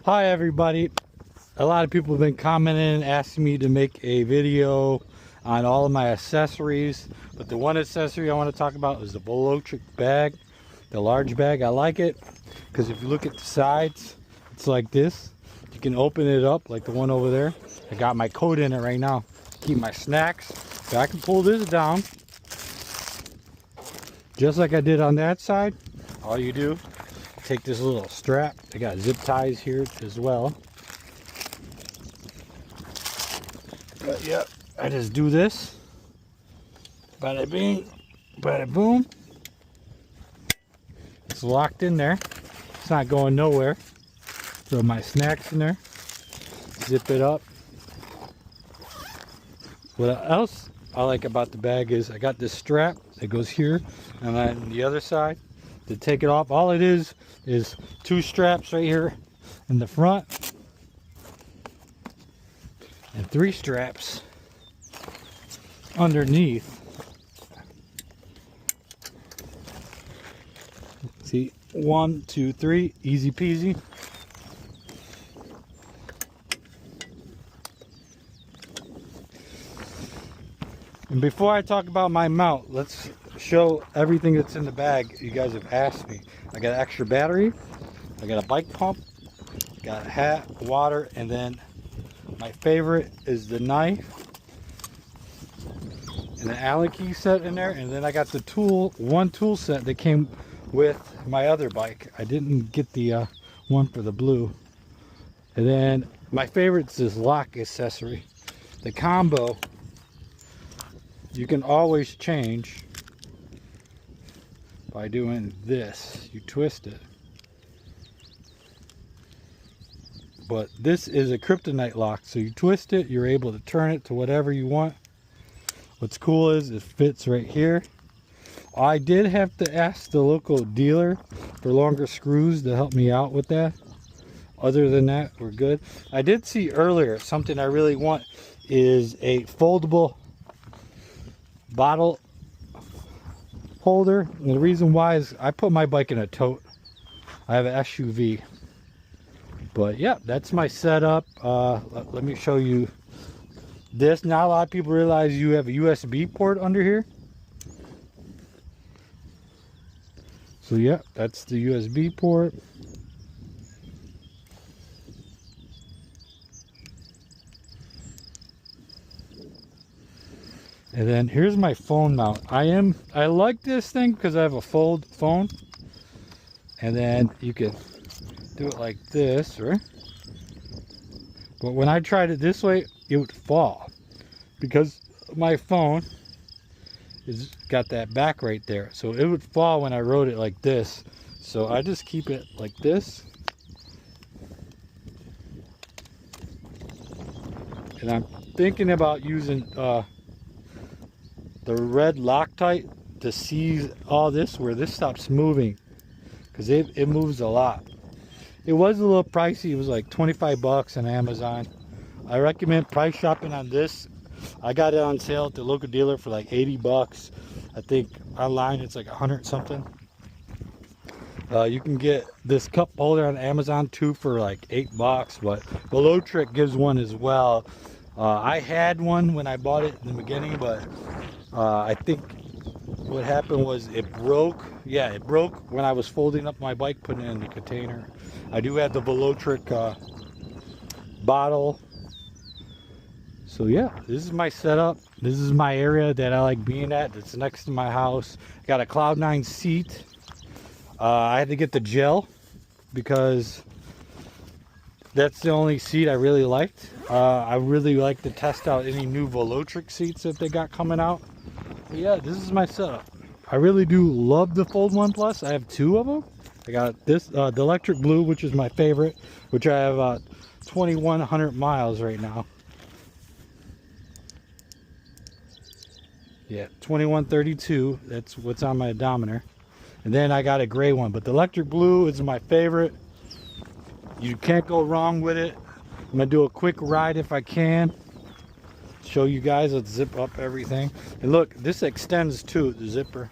Hi everybody. A lot of people have been commenting, asking me to make a video on all of my accessories, but the one accessory I want to talk about is the Velotric bag, the large bag. I like it because if you look at the sides, it's like this. You can open it up like the one over there. I got my coat in it right now. Keep my snacks. So I can pull this down just like I did on that side. All you do, take this little strap. I got zip ties here as well. But yeah, I just do this. Bada bing, bada boom. It's locked in there. It's not going nowhere. Throw my snacks in there. Zip it up. What else I like about the bag is I got this strap that goes here, and then the other side to take it off. All it is two straps right here in the front and three straps underneath. See, 1, 2, 3, easy peasy. And before I talk about my mount, let's show everything that's in the bag. You guys have asked me. I got an extra battery, I got a bike pump, got a hat, water, and then my favorite is the knife and the Allen key set in there. And then I got the one tool set that came with my other bike. I didn't get the one for the blue. And then my favorite is this lock accessory. The combo, you can always change by doing this. You twist it. But this is a kryptonite lock, so you twist it, you're able to turn it to whatever you want. What's cool is it fits right here. I did have to ask the local dealer for longer screws to help me out with that. Other than that, we're good. I did see earlier something I really want is a foldable bottle holder. And the reason why is I put my bike in a tote. I have an SUV. But yeah, that's my setup. Let me show you this. Not a lot of people realize you have a USB port under here. So yeah, that's the USB port. And then here's my phone mount. I like this thing because I have a fold phone. And then you can do it like this, right? But when I tried it this way, it would fall because my phone is got that back right there, so it would fall when I rode it like this. So I just keep it like this, and I'm thinking about using the red Loctite to seize all this where this stops moving, because it moves a lot. It was a little pricey. It was like 25 bucks on Amazon. I recommend price shopping on this. I got it on sale at the local dealer for like 80 bucks. I think online it's like 100 something. You can get this cup holder on Amazon too for like 8 bucks, but Velotric gives one as well. I had one when I bought it in the beginning, but I think what happened was it broke. Yeah, it broke when I was folding up my bike, putting it in the container. I do have the Velotric bottle. So yeah, this is my setup. This is my area that I like being at. It's next to my house. Got a Cloud9 seat. I had to get the gel because that's the only seat I really liked. I really like to test out any new Velotric seats that they got coming out. But yeah, this is my setup. I really do love the Fold One Plus. I have two of them. I got this, the electric blue, which is my favorite, which I have 2,100 miles right now. Yeah, 2132. That's what's on my odometer. And then I got a gray one, but the electric blue is my favorite. You can't go wrong with it. I'm gonna do a quick ride if I can. Show you guys. Let's zip up everything. And look, this extends too, the zipper.